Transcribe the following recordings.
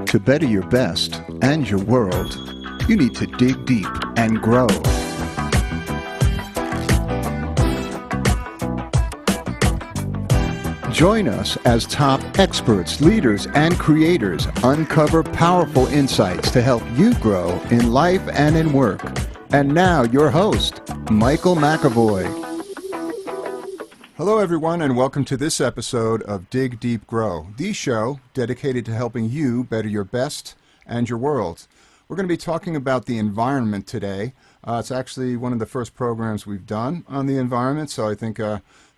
To better your best and your world, you need to dig deep and grow. Join us as top experts, leaders, and creators uncover powerful insights to help you grow in life and in work. And now, your host, Michael McAvoy. Hello, everyone, and welcome to this episode of Dig Deep Grow, the show dedicated to helping you better your best and your world. We're going to be talking about the environment today. It's actually one of the first programs we've done on the environment, so I think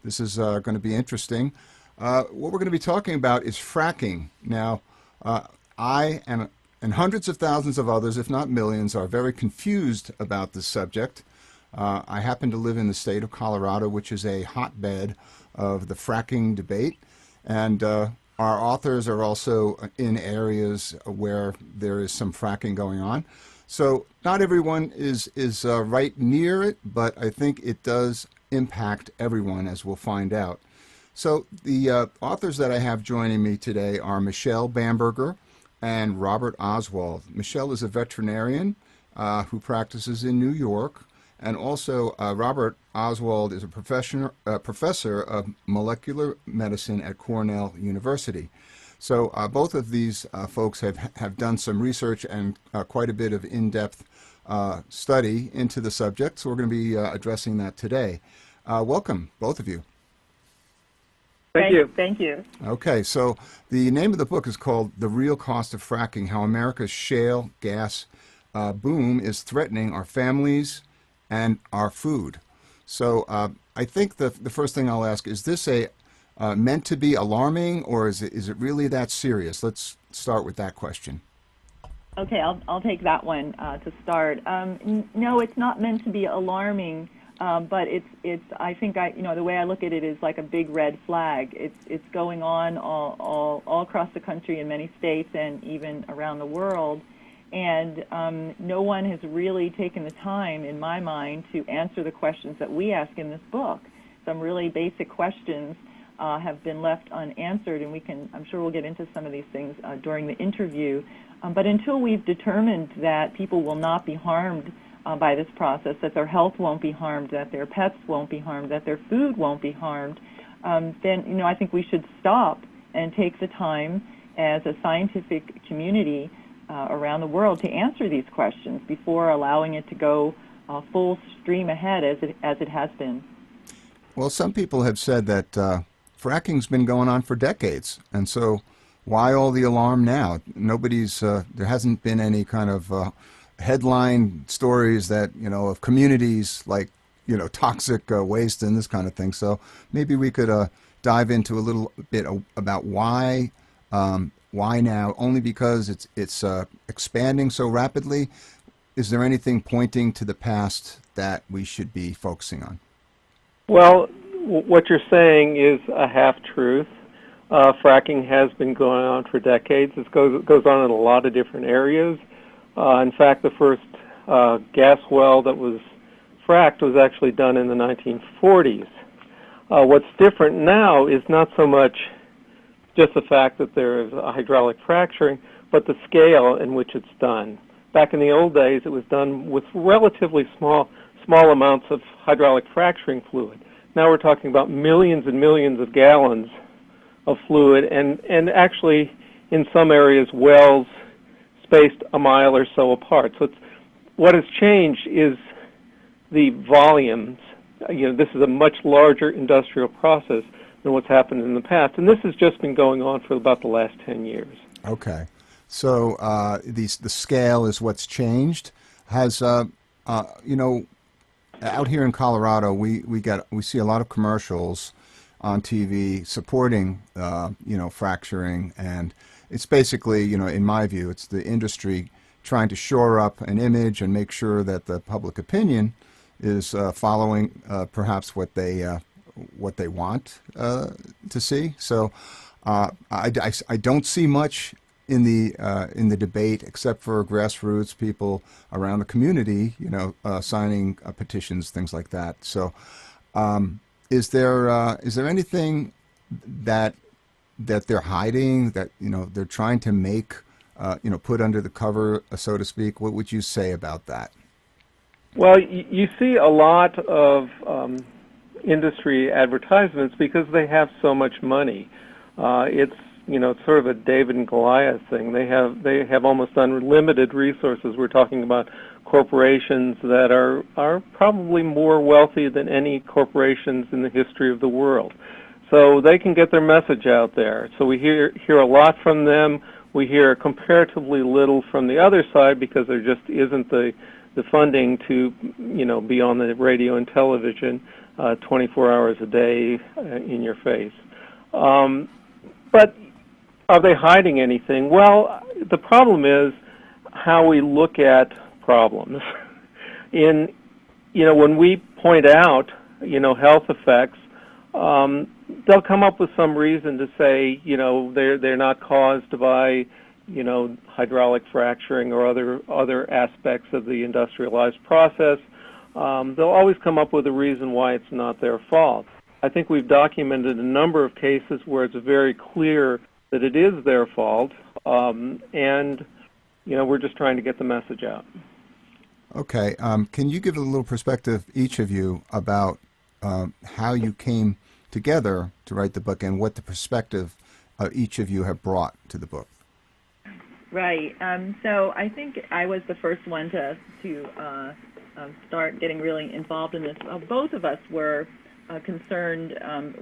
this is going to be interesting. What we're going to be talking about is fracking. Now, I and hundreds of thousands of others, if not millions, are very confused about this subject. I happen to live in the state of Colorado, which is a hotbed of the fracking debate, and our authors are also in areas where there is some fracking going on. So not everyone is right near it, but I think it does impact everyone, as we'll find out. So the authors that I have joining me today are Michelle Bamberger and Robert Oswald. Michelle is a veterinarian who practices in New York, and also Robert Oswald is a professor of molecular medicine at Cornell University. So both of these folks have done some research and quite a bit of in-depth study into the subject, so we're going to be addressing that today. Welcome, both of you. Thank you. Thank you. Okay, so the name of the book is called The Real Cost of Fracking, How America's Shale Gas Boom is Threatening Our Families and Our Food. So I think the first thing I'll ask, is this meant to be alarming, or is it really that serious? Let's start with that question. Okay, I'll take that one to start. No, it's not meant to be alarming. But I think the way I look at it is like a big red flag. It's going on all across the country in many states and even around the world, and no one has really taken the time, in my mind, to answer the questions that we ask in this book. Some really basic questions have been left unanswered, and I'm sure we'll get into some of these things during the interview. But until we've determined that people will not be harmed by this process, that their health won't be harmed, that their pets won't be harmed, that their food won't be harmed, then I think we should stop and take the time as a scientific community around the world to answer these questions before allowing it to go full stream ahead as it has been. Well, some people have said that fracking's been going on for decades, and so why all the alarm now? There hasn't been any kind of headline stories that, of communities like, toxic waste and this kind of thing. So maybe we could dive into a little bit about why now, only because it's expanding so rapidly. Is there anything pointing to the past that we should be focusing on? Well, what you're saying is a half-truth. Fracking has been going on for decades. It goes on in a lot of different areas. In fact, the first gas well that was fracked was actually done in the 1940s. What's different now is not so much just the fact that there is a hydraulic fracturing, but the scale in which it's done. Back in the old days, it was done with relatively small amounts of hydraulic fracturing fluid. Now we're talking about millions and millions of gallons of fluid, and actually in some areas wells spaced a mile or so apart. So what has changed is the volumes. This is a much larger industrial process than what's happened in the past, and this has just been going on for about the last 10 years. Okay, so the scale is what's changed. Has out here in Colorado, we see a lot of commercials on TV supporting fracturing, and it's basically, in my view, it's the industry trying to shore up an image and make sure that the public opinion is following perhaps what they want to see. So I don't see much in the debate except for grassroots people around the community, signing petitions, things like that. So is there anything that they're hiding, that they're trying to make put under the cover, so to speak. What would you say about that? Well, you see a lot of industry advertisements because they have so much money. It's it's sort of a David and Goliath thing. They have almost unlimited resources. We're talking about corporations that are probably more wealthy than any corporations in the history of the world. So they can get their message out there. So we hear a lot from them. We hear comparatively little from the other side because there just isn't the funding to be on the radio and television 24 hours a day in your face. But are they hiding anything? Well, the problem is how we look at problems. When we point out health effects, they'll come up with some reason to say they're not caused by hydraulic fracturing or other aspects of the industrialized process. They'll always come up with a reason why it's not their fault. I think we've documented a number of cases where it's very clear that it is their fault, and we're just trying to get the message out. Okay. Can you give a little perspective, each of you, about how you came together to write the book and what the perspective each of you have brought to the book? Right. So I think I was the first one to start getting really involved in this. Both of us were concerned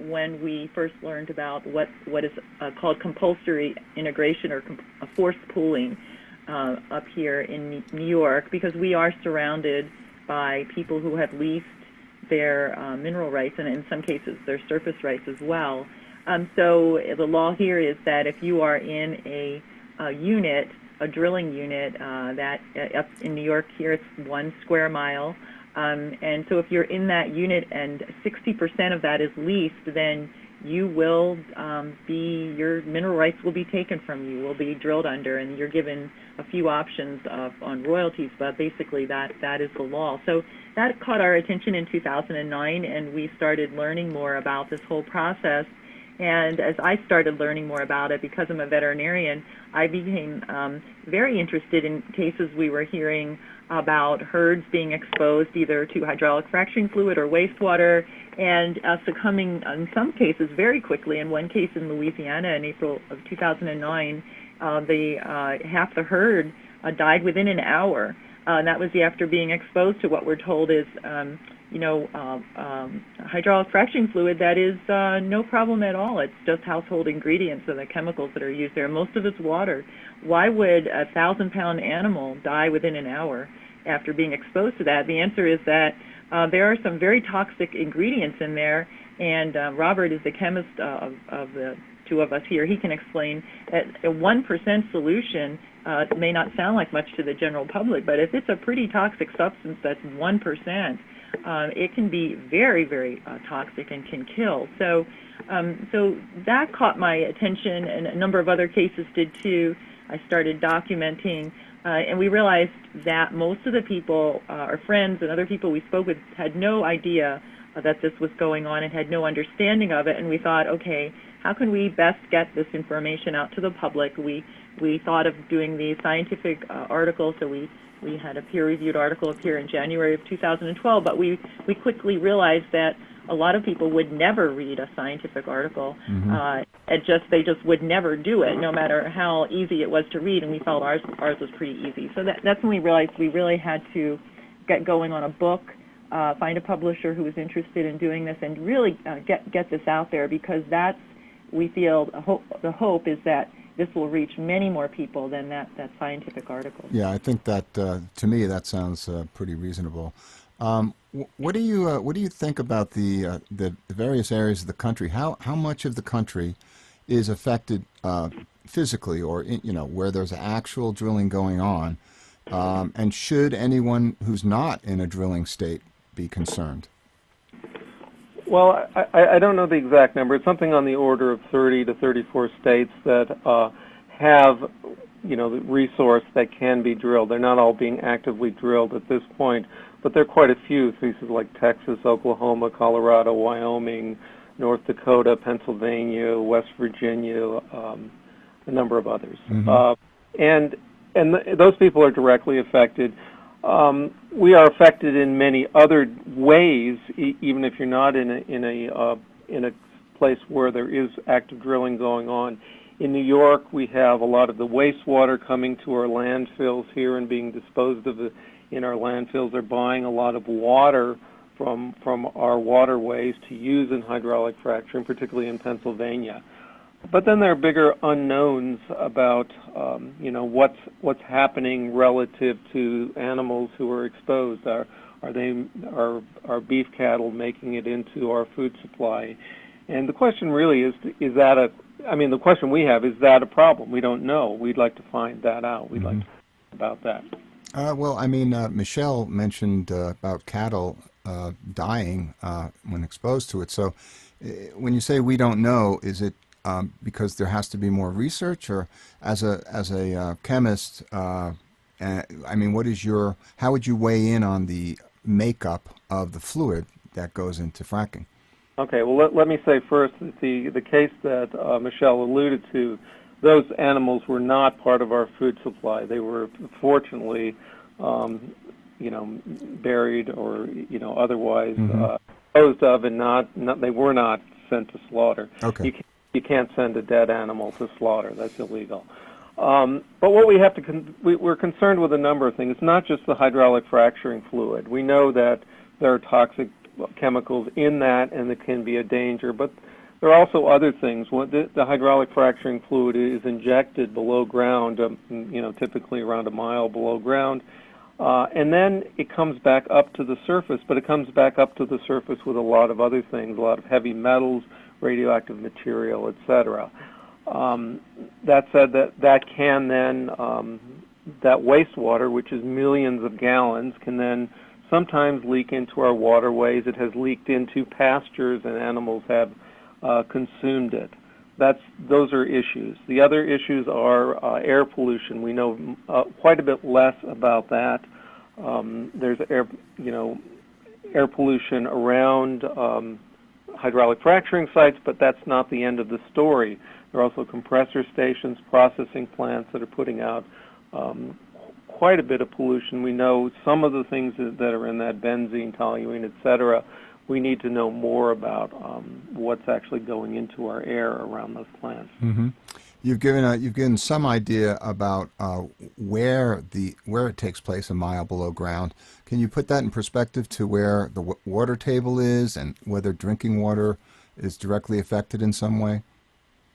when we first learned about what is called compulsory integration or forced pooling up here in New York, because we are surrounded by people who have leased their mineral rights and in some cases their surface rights as well. So the law here is that if you are in a unit, a drilling unit that up in New York here it's 1 square mile, and so if you're in that unit and 60% of that is leased, then you will your mineral rights will be taken from you, will be drilled under, and you're given a few options on royalties, but basically that is the law. So that caught our attention in 2009, and we started learning more about this whole process. And as I started learning more about it, because I'm a veterinarian, I became very interested in cases we were hearing about herds being exposed either to hydraulic fracturing fluid or wastewater and succumbing in some cases very quickly. In one case in Louisiana in April of 2009, half the herd died within an hour. And that was after being exposed to what we're told is hydraulic fracturing fluid that is no problem at all. It's just household ingredients and the chemicals that are used there. Most of it's water. Why would a 1,000-pound animal die within an hour after being exposed to that? The answer is that there are some very toxic ingredients in there, and Robert is the chemist of the two of us here. He can explain that a 1% solution may not sound like much to the general public, but if it's a pretty toxic substance that's 1%, it can be very, very toxic and can kill. So that caught my attention, and a number of other cases did too. I started documenting, and we realized that most of the people, our friends and other people we spoke with, had no idea that this was going on and had no understanding of it. And we thought, okay, how can we best get this information out to the public? We thought of doing the scientific article, so we had a peer-reviewed article appear in January of 2012, but we quickly realized that a lot of people would never read a scientific article. They just would never do it, no matter how easy it was to read, and we felt ours was pretty easy. So that's when we realized we really had to get going on a book, find a publisher who was interested in doing this, and really get this out there, because we feel the hope is that this will reach many more people than that scientific article. Yeah, I think that to me that sounds pretty reasonable. What do you think about the various areas of the country? How much of the country is affected physically, or where there's actual drilling going on, and should anyone who's not in a drilling state be concerned? Well, I don't know the exact number. It's something on the order of 30 to 34 states that have, the resource that can be drilled. They're not all being actively drilled at this point, but there are quite a few, places like Texas, Oklahoma, Colorado, Wyoming, North Dakota, Pennsylvania, West Virginia, a number of others. and those people are directly affected. We are affected in many other ways, even if you're not in a place where there is active drilling going on. In New York, we have a lot of the wastewater coming to our landfills here and being disposed of in our landfills. They're buying a lot of water from our waterways to use in hydraulic fracturing, particularly in Pennsylvania. But then there are bigger unknowns about, what's happening relative to animals who are exposed. Are beef cattle making it into our food supply? And the question really is that the question we have, is that a problem? We don't know. We'd like to find that out. We'd like to talk about that. Michelle mentioned about cattle dying when exposed to it. So when you say we don't know, is it because there has to be more research, or as a chemist, how would you weigh in on the makeup of the fluid that goes into fracking? Okay, well, let me say first that the case that Michelle alluded to, those animals were not part of our food supply. They were fortunately, buried or otherwise disposed of, and they were not sent to slaughter. Okay. You can't send a dead animal to slaughter. That's illegal. But what we have to we're concerned with a number of things. It's not just the hydraulic fracturing fluid. We know that there are toxic chemicals in that, and it can be a danger. But there are also other things. The hydraulic fracturing fluid is injected below ground, typically around a mile below ground, and then it comes back up to the surface. But it comes back up to the surface with a lot of other things, a lot of heavy metals, radioactive material, etc. That said, that can then that wastewater, which is millions of gallons, can then sometimes leak into our waterways. It has leaked into pastures, and animals have consumed it. Those are issues. The other issues are air pollution. We know quite a bit less about that. There's air pollution around hydraulic fracturing sites, but that's not the end of the story. There are also compressor stations, processing plants that are putting out quite a bit of pollution. We know some of the things that are in that benzene, toluene, etc. We need to know more about what's actually going into our air around those plants. Mm-hmm. You've given some idea about where it takes place, a mile below ground. Can you put that in perspective to where the water table is, and whether drinking water is directly affected in some way?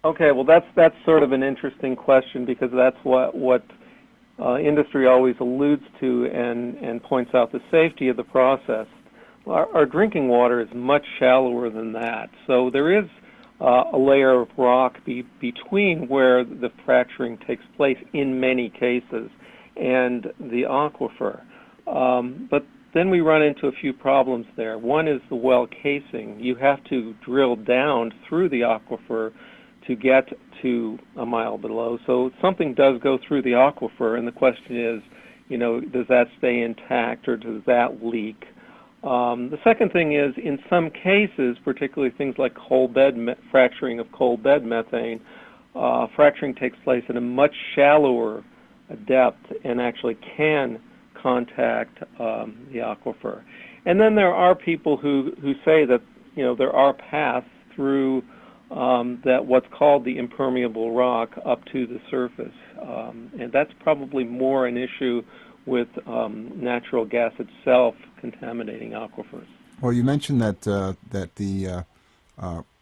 Okay, well that's sort of an interesting question, because that's what industry always alludes to and points out the safety of the process. Our drinking water is much shallower than that, so there is a layer of rock between where the fracturing takes place in many cases and the aquifer. But then we run into a few problems there. One is the well casing. You have to drill down through the aquifer to get to a mile below. So something does go through the aquifer, and the question is, does that stay intact or does that leak? The second thing is, in some cases, particularly things like fracturing of coal bed methane, fracturing takes place at a much shallower depth and actually can contact the aquifer. And then there are people who say that there are paths through that what's called the impermeable rock up to the surface, and that's probably more an issue with natural gas itself contaminating aquifers. Well, you mentioned that the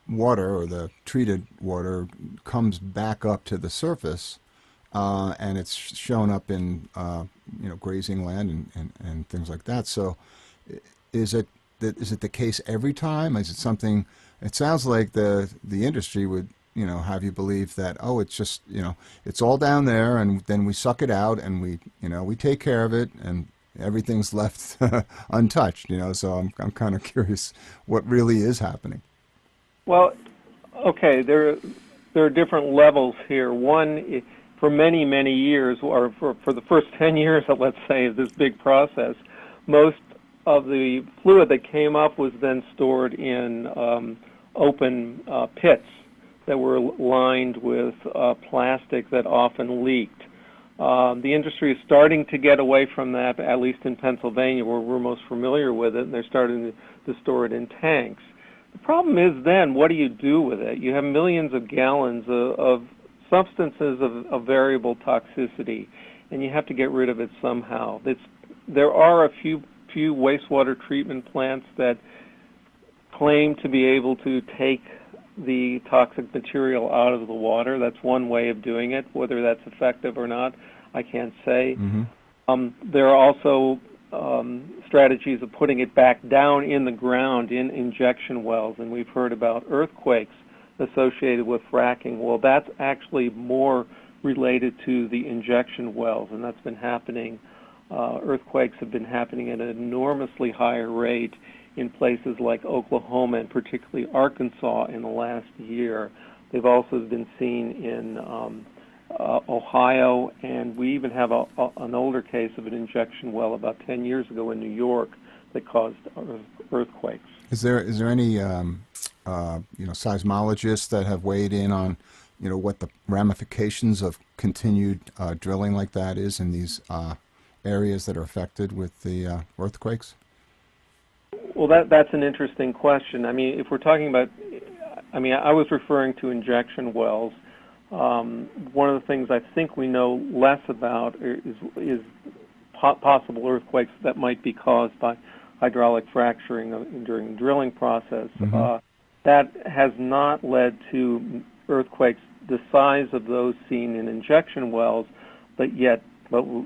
water, or the treated water, comes back up to the surface, and it's shown up in grazing land and things like that. So, is it the case every time? Is it something? It sounds like the industry would have you believe that, it's just it's all down there, and then we suck it out, and we take care of it, and everything's left untouched. So I'm kind of curious what really is happening. Well, okay, there are different levels here. One, for many years, or for the first 10 years, let's say, of this big process, most of the fluid that came up was then stored in open pits that were lined with plastic that often leaked. The industry is starting to get away from that, at least in Pennsylvania, where we're most familiar with it, and they're starting to store it in tanks. The problem is then, what do you do with it? You have millions of gallons of substances of variable toxicity, and you have to get rid of it somehow. There are a few wastewater treatment plants that claim to be able to take the toxic material out of the water. That's one way of doing it. Whether that's effective or not, I can't say. There are also strategies of putting it back down in the ground in injection wells, and we've heard about earthquakes associated with fracking. Well, that's actually more related to the injection wells, and that's been happening. Earthquakes have been happening at an enormously higher rate in places like Oklahoma and particularly Arkansas in the last year. They've also been seen in Ohio, and we even have an older case of an injection well about 10 years ago in New York that caused earthquakes. Is there any seismologists that have weighed in on what the ramifications of continued drilling like that is in these areas that are affected with the earthquakes? Well, that's an interesting question. I mean, if we're talking about, I was referring to injection wells. One of the things I think we know less about is possible earthquakes that might be caused by hydraulic fracturing during the drilling process. That has not led to earthquakes the size of those seen in injection wells, but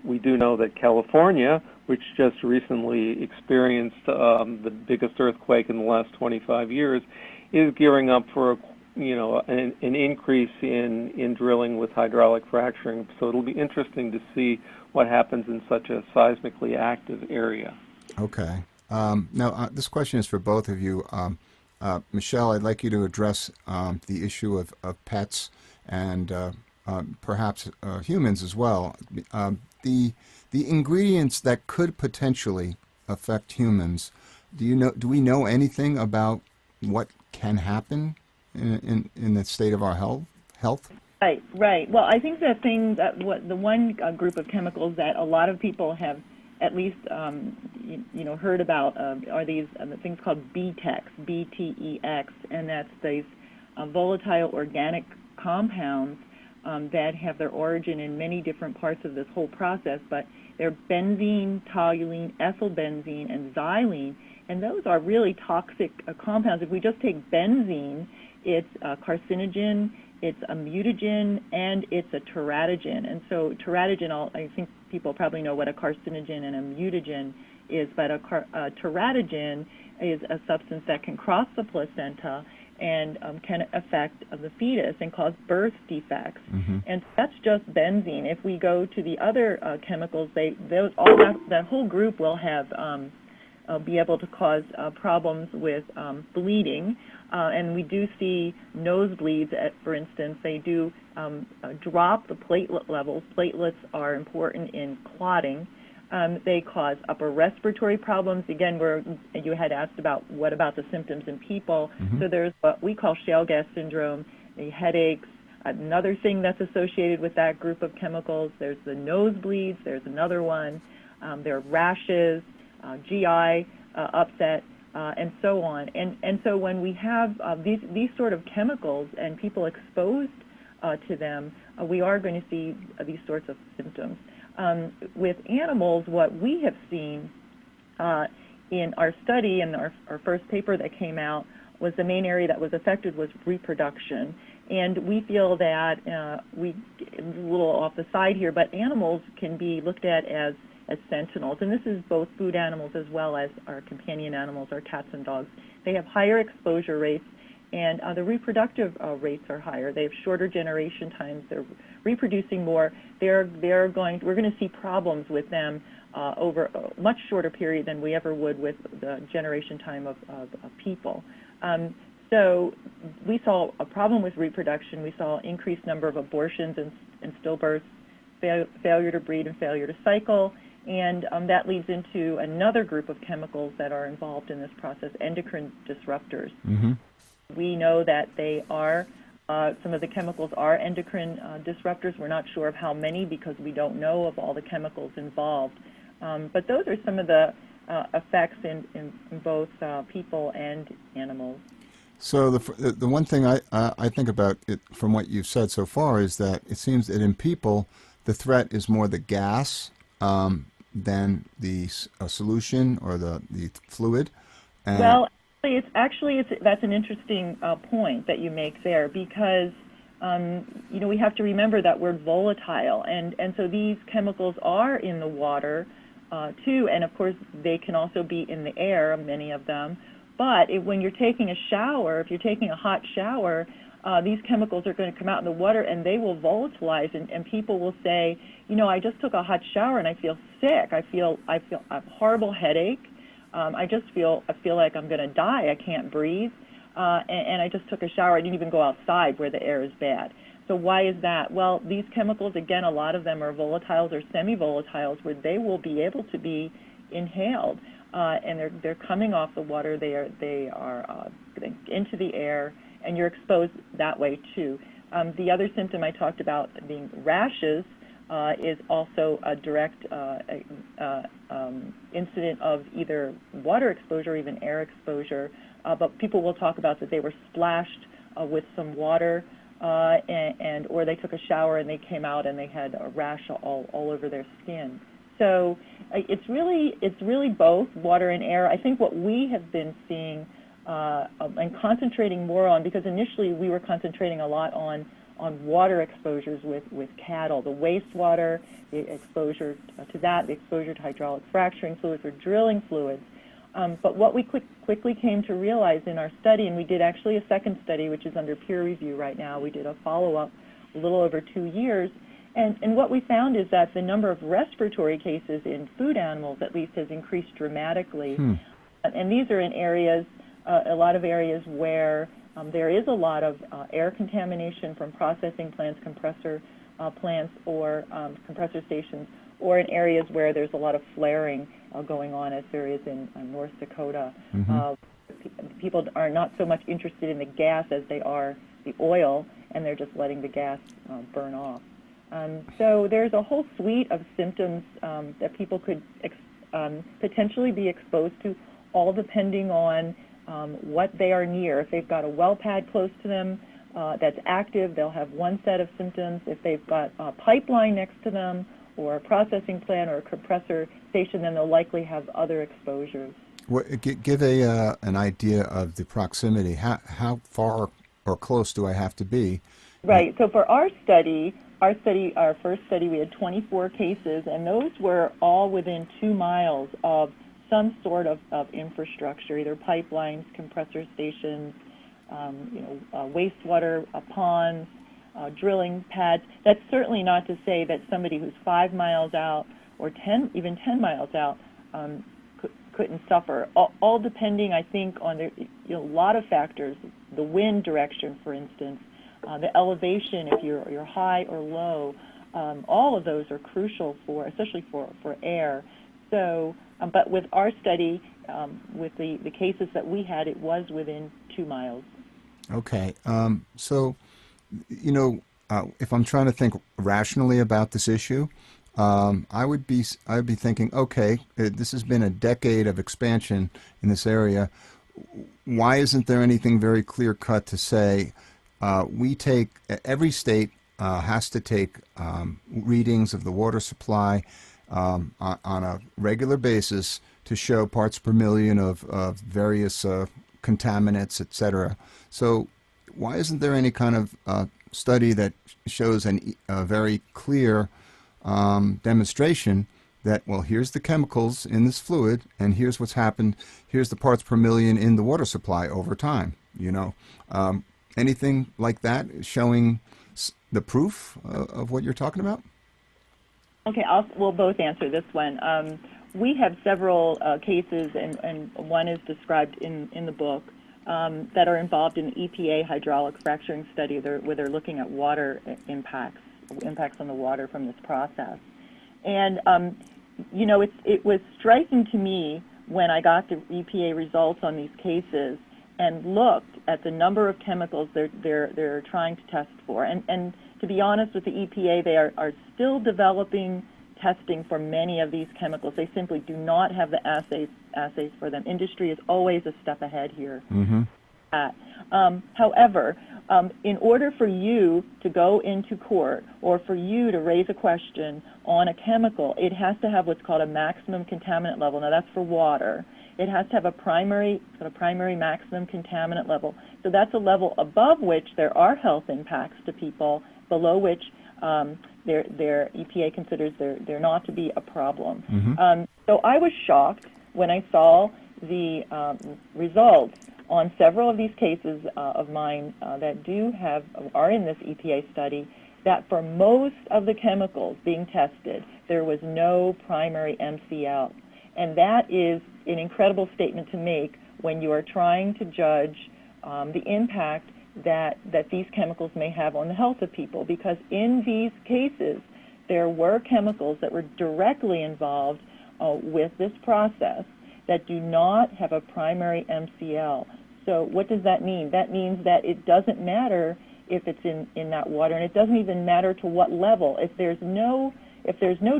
we do know that California, which just recently experienced the biggest earthquake in the last 25 years, is gearing up for an increase in drilling with hydraulic fracturing. So it'll be interesting to see what happens in such a seismically active area. Okay. Now, this question is for both of you. Michelle, I'd like you to address the issue of pets and perhaps humans as well. The ingredients that could potentially affect humans. Do we know anything about what can happen in the state of our health? Right. Well, I think the one group of chemicals that a lot of people have at least heard about are these things called BTEX, BTEX, and that's these volatile organic compounds that have their origin in many different parts of this whole process, but they're benzene, toluene, ethylbenzene, and xylene, and those are really toxic compounds. If we just take benzene, it's a carcinogen, it's a mutagen, and it's a teratogen. And so teratogen, I think people probably know what a carcinogen and a mutagen is, but a teratogen is a substance that can cross the placenta and can affect the fetus and cause birth defects. And that's just benzene. If we go to the other chemicals, that whole group will have be able to cause problems with bleeding. And we do see nosebleeds, for instance. They do drop the platelet levels. Platelets are important in clotting. They cause upper respiratory problems. Again, you had asked about what about the symptoms in people. So there's what we call shale gas syndrome, the headaches. Another thing that's associated with that group of chemicals, there's the nosebleeds, there's another one. There are rashes, GI upset, and so on. And so when we have these sort of chemicals and people exposed to them, we are going to see these sorts of symptoms. With animals, what we have seen in our study and our first paper that came out was the main area that was affected was reproduction. And we feel that, a little off the side here, but animals can be looked at as sentinels. And this is both food animals as well as our companion animals, our cats and dogs. They have higher exposure rates, and the reproductive rates are higher. They have shorter generation times. They're reproducing more. We're going to see problems with them over a much shorter period than we ever would with the generation time of people. So we saw a problem with reproduction. We saw increased number of abortions and stillbirths, failure to breed and failure to cycle, and that leads into another group of chemicals that are involved in this process, endocrine disruptors. We know that they are Some of the chemicals are endocrine disruptors. We're not sure of how many because we don't know of all the chemicals involved. But those are some of the effects in both people and animals. So the one thing I think about it from what you've said so far is that it seems that in people the threat is more the gas than the solution or the fluid. And Well, that's an interesting point that you make there because we have to remember that word volatile, and so these chemicals are in the water too, and of course they can also be in the air, many of them. But when you're taking a shower, if you're taking a hot shower, these chemicals are going to come out in the water and they will volatilize. And people will say, I just took a hot shower and I feel sick. I have a horrible headache. I feel like I'm going to die. I can't breathe. And I just took a shower. I didn't even go outside where the air is bad. So why is that? Well, these chemicals, again, a lot of them are volatiles or semi-volatiles where they will be able to be inhaled. And they're coming off the water. They are into the air, and you're exposed that way too. The other symptom I talked about being rashes is also a direct incident of either water exposure or even air exposure. But people will talk about that they were splashed with some water, and or they took a shower and they came out and they had a rash all over their skin. So it's really both water and air. I think what we have been seeing and concentrating more on, because initially we were concentrating a lot on water exposures with cattle, the wastewater, the exposure to that, the exposure to hydraulic fracturing fluids or drilling fluids. But what we quickly came to realize in our study, and we did actually a second study, which is under peer review right now. We did a follow-up a little over 2 years. And what we found is that the number of respiratory cases in food animals, at least, has increased dramatically. And these are in areas, a lot of areas where there is a lot of air contamination from processing plants, compressor plants, or compressor stations, or in areas where there's a lot of flaring going on, as there is in North Dakota. People are not so much interested in the gas as they are the oil, and they're just letting the gas burn off. So there's a whole suite of symptoms that people could potentially be exposed to, all depending on what they are near. If they've got a well pad close to them that's active, they'll have one set of symptoms. If they've got a pipeline next to them or a processing plant or a compressor station, then they'll likely have other exposures. Give an idea of the proximity. How far or close do I have to be? Right. So for our first study, we had 24 cases, and those were all within 2 miles of some sort of infrastructure, either pipelines, compressor stations, wastewater ponds, drilling pads. That's certainly not to say that somebody who's 5 miles out or 10 miles out couldn't suffer. All depending, I think, on a lot of factors. The wind direction, for instance, the elevation, if you're high or low. All of those are crucial especially for air. So, but with our study, with the cases that we had, it was within 2 miles. Okay. So, if I'm trying to think rationally about this issue, I would be thinking, okay, this has been a decade of expansion in this area. Why isn't there anything very clear cut to say every state has to take readings of the water supply on a regular basis to show parts per million of various contaminants, etc. So why isn't there any kind of study that shows a very clear demonstration that, well, here's the chemicals in this fluid, and here's what's happened, here's the parts per million in the water supply over time, anything like that showing the proof of what you're talking about? Okay, we'll both answer this one. We have several cases, and one is described in the book, that are involved in the EPA hydraulic fracturing study where they're looking at water impacts on the water from this process. And, it was striking to me when I got the EPA results on these cases and looked at the number of chemicals they're trying to test for. And to be honest with the EPA, they are still developing testing for many of these chemicals. They simply do not have the assays for them. Industry is always a step ahead here. Mm-hmm. However, in order for you to go into court or for you to raise a question on a chemical, it has to have what's called a maximum contaminant level. Now, that's for water. It has to have a primary maximum contaminant level. So that's a level above which there are health impacts to people, below which their EPA considers there not to be a problem. Mm-hmm. So I was shocked when I saw the results on several of these cases of mine that are in this EPA study, that for most of the chemicals being tested, there was no primary MCL. And that is an incredible statement to make when you are trying to judge the impact that these chemicals may have on the health of people, because in these cases, there were chemicals that were directly involved with this process that do not have a primary MCL. So what does that mean? That means that it doesn't matter if it's in that water, and it doesn't even matter to what level. If there's no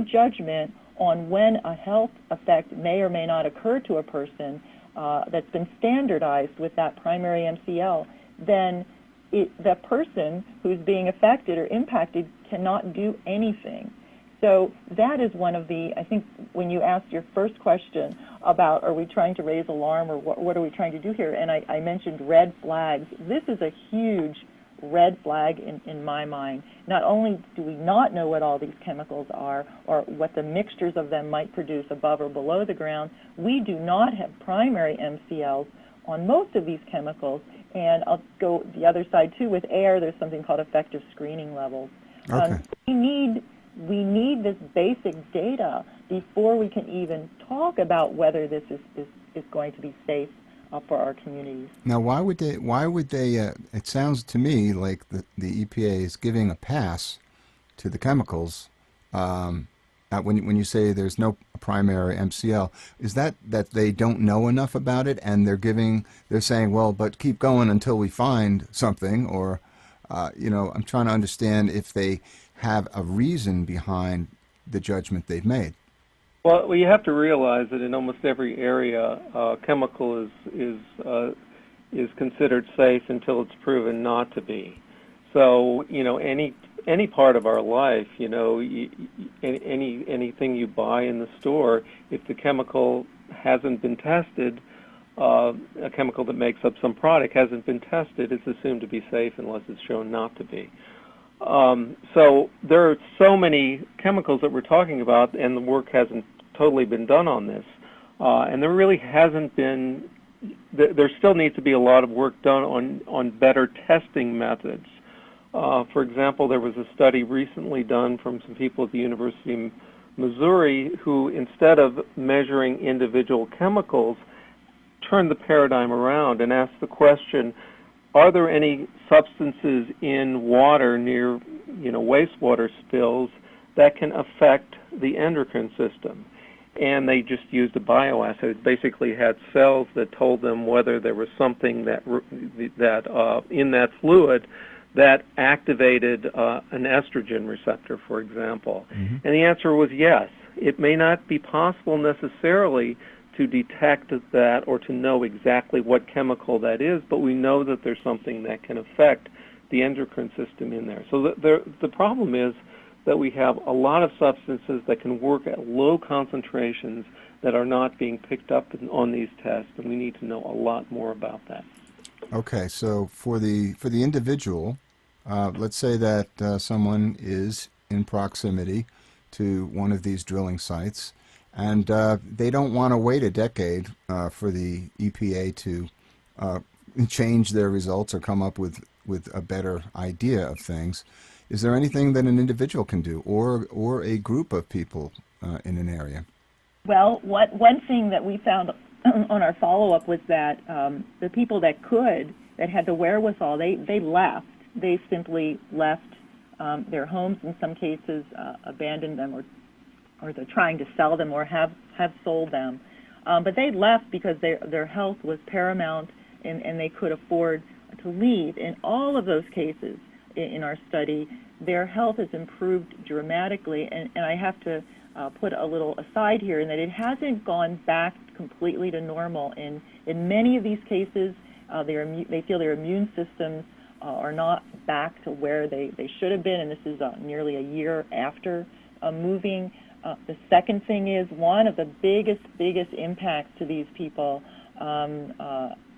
judgment on when a health effect may or may not occur to a person that's been standardized with that primary MCL, then the person who's being affected or impacted cannot do anything. So that is one of the, I think when you asked your first question about are we trying to raise alarm or what are we trying to do here, and I mentioned red flags, this is a huge red flag in my mind. Not only do we not know what all these chemicals are or what the mixtures of them might produce above or below the ground, we do not have primary MCLs on most of these chemicals. And I'll go the other side too. With air, there's something called effective screening levels. Okay. We need this basic data before we can even talk about whether this is going to be safe for our communities. Now, why would they? It sounds to me like the EPA is giving a pass to the chemicals. When you say there's no primary MCL, is that they don't know enough about it and they're saying, well, but keep going until we find something, or I'm trying to understand if they have a reason behind the judgment they've made. Well, you have to realize that in almost every area, chemical is considered safe until it's proven not to be. So, any part of our life, anything you buy in the store, if the chemical hasn't been tested, a chemical that makes up some product hasn't been tested, it's assumed to be safe unless it's shown not to be. So there are so many chemicals that we're talking about, and the work hasn't totally been done on this. And there really hasn't been, there still needs to be a lot of work done on better testing methods. For example, there was a study recently done from some people at the University of Missouri who, instead of measuring individual chemicals, turned the paradigm around and asked the question, are there any substances in water near, wastewater spills that can affect the endocrine system? And they just used a bioassay. It basically had cells that told them whether there was something that in that fluid that activated an estrogen receptor, for example. Mm-hmm. And the answer was yes. It may not be possible necessarily to detect that or to know exactly what chemical that is, but we know that there's something that can affect the endocrine system in there. So the problem is that we have a lot of substances that can work at low concentrations that are not being picked up on these tests, and we need to know a lot more about that. Okay, so for the individual, let's say that someone is in proximity to one of these drilling sites, and they don't want to wait a decade for the EPA to change their results or come up with a better idea of things. Is there anything that an individual can do, or a group of people in an area? Well, one thing that we found on our follow-up was that the people that had the wherewithal, they left. They simply left their homes, in some cases abandoned them, or they're trying to sell them or have sold them. But they left because their health was paramount. and they could afford to leave. In all of those cases in our study, their health has improved dramatically, and I have to put a little aside here in that it hasn't gone back completely to normal. In many of these cases, they feel their immune systems are not back to where they should have been, and this is nearly a year after moving. The second thing is one of the biggest impacts to these people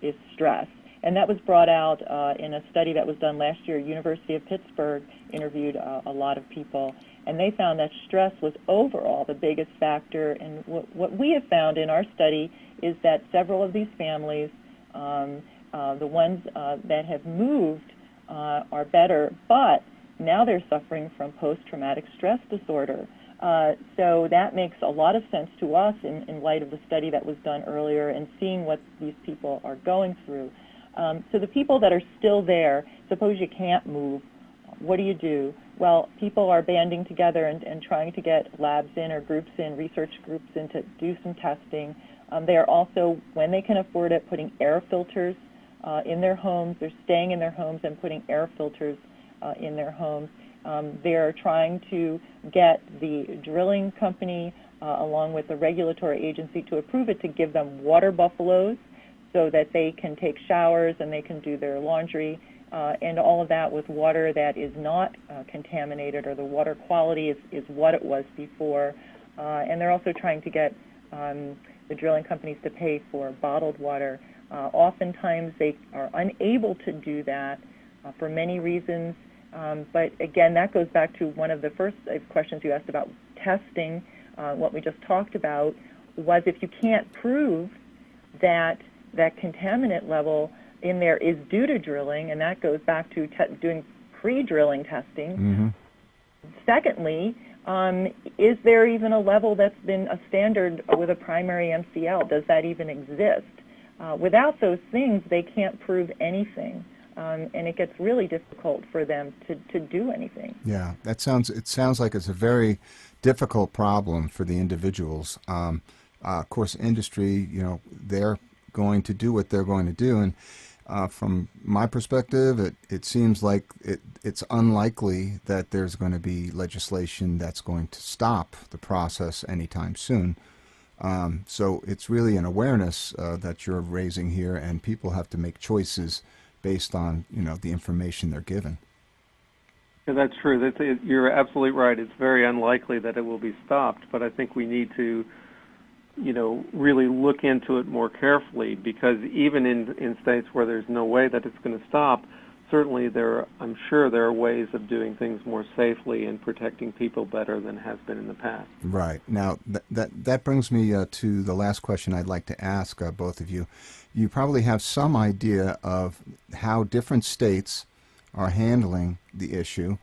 is stress. And that was brought out in a study that was done last year. University of Pittsburgh interviewed a lot of people, and they found that stress was overall the biggest factor. And what we have found in our study is that several of these families, the ones that have moved, are better, but now they're suffering from post-traumatic stress disorder. So that makes a lot of sense to us in light of the study that was done earlier and seeing what these people are going through. So the people that are still there, suppose you can't move, what do you do? Well, people are banding together and trying to get labs in or groups in, research groups in to do some testing. They are also, when they can afford it, putting air filters in their homes. They're staying in their homes and putting air filters in their homes. They're trying to get the drilling company, along with the regulatory agency, to approve it to give them water buffaloes so that they can take showers and they can do their laundry, and all of that with water that is not contaminated, or the water quality is what it was before. And they're also trying to get the drilling companies to pay for bottled water. Oftentimes they are unable to do that for many reasons. But again, that goes back to one of the first questions you asked about testing. What we just talked about was, if you can't prove that contaminant level in there is due to drilling, and that goes back to doing pre-drilling testing. Mm-hmm. Secondly, is there even a level that's been a standard with a primary MCL? Does that even exist? Without those things, they can't prove anything. And it gets really difficult for them to do anything. Yeah, it sounds like it's a very difficult problem for the individuals. Of course, industry, they're going to do what they're going to do, and from my perspective, it seems like it's unlikely that there's going to be legislation that's going to stop the process anytime soon. So it's really an awareness that you're raising here, and people have to make choices based on the information they're given. Yeah, that's true. You're absolutely right. It's very unlikely that it will be stopped, but I think we need to really look into it more carefully, because even in states where there's no way that it's going to stop, certainly I'm sure there are ways of doing things more safely and protecting people better than has been in the past. Right. Now, that brings me to the last question I'd like to ask both of you. You probably have some idea of how different states are handling the issue.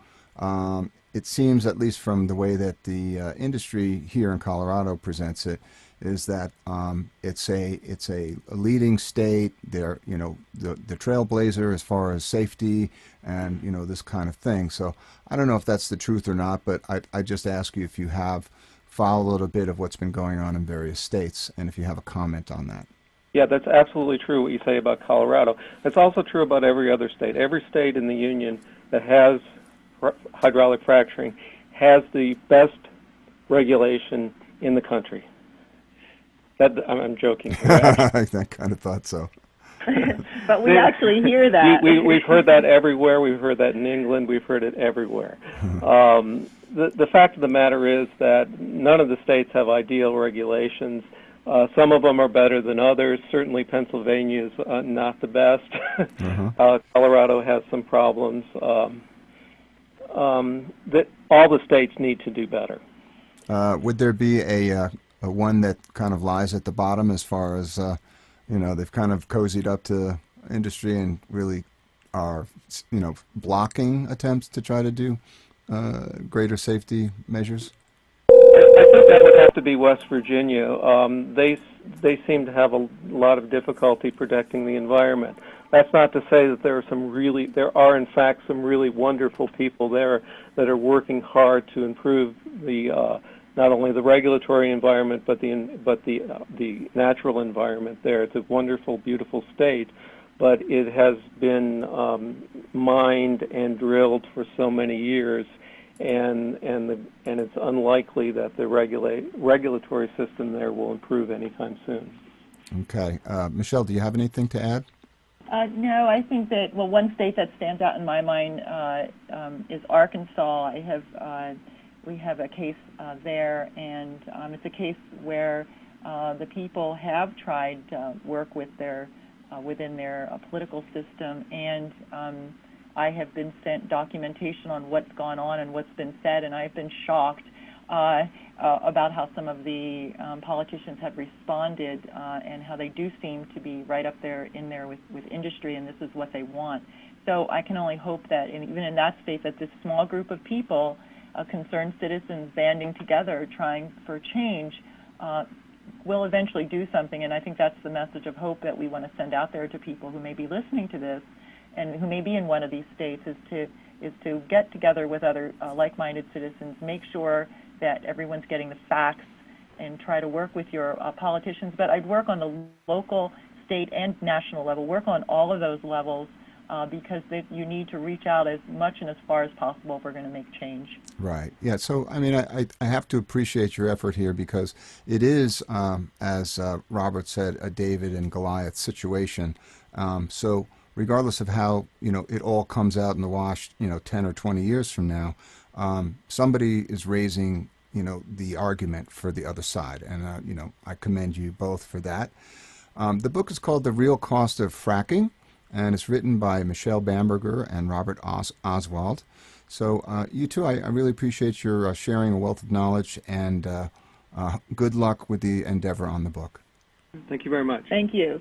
It seems, at least from the way that the industry here in Colorado presents it, is that it's a leading state. They're the trailblazer as far as safety and this kind of thing. So I don't know if that's the truth or not, but I just ask you if you have followed a little bit of what's been going on in various states, and if you have a comment on that. Yeah, that's absolutely true what you say about Colorado. It's also true about every other state. Every state in the union that has hydraulic fracturing has the best regulation in the country. I'm joking. I kind of thought so. But we actually hear that. We've heard that everywhere. We've heard that in England. We've heard it everywhere. The fact of the matter is that none of the states have ideal regulations. Some of them are better than others. Certainly Pennsylvania is not the best. Colorado has some problems. That all the states need to do better. Would there be a one that kind of lies at the bottom as far as, they've kind of cozied up to industry and really are, blocking attempts to try to do greater safety measures? I think that would have to be West Virginia. They seem to have a lot of difficulty protecting the environment. That's not to say that there are in fact some really wonderful people there that are working hard to improve the not only the regulatory environment but the natural environment there. It's a wonderful, beautiful state, but it has been mined and drilled for so many years, and it's unlikely that the regulatory system there will improve anytime soon. Okay. Michelle, do you have anything to add? No, I think that, well, one state that stands out in my mind is Arkansas. We have a case there, and it's a case where the people have tried to work with within their political system, and I have been sent documentation on what's gone on and what's been said, and I've been shocked about how some of the politicians have responded and how they do seem to be right up there with industry, and this is what they want. So I can only hope that even in that state that this small group of people, concerned citizens banding together trying for change, will eventually do something, and I think that's the message of hope that we want to send out there to people who may be listening to this and who may be in one of these states, is to get together with other like-minded citizens, make sure that everyone's getting the facts, and try to work with your politicians. But I'd work on the local, state, and national level, work on all of those levels, because you need to reach out as much and as far as possible if we're going to make change. Right. Yeah. So, I mean, I have to appreciate your effort here, because it is, as Robert said, a David and Goliath situation. So regardless of how, it all comes out in the wash, 10 or 20 years from now, somebody is raising, the argument for the other side. And, I commend you both for that. The book is called The Real Cost of Fracking, and it's written by Michelle Bamberger and Robert Oswald. So you two, I really appreciate your sharing a wealth of knowledge, and good luck with the endeavor on the book. Thank you very much. Thank you.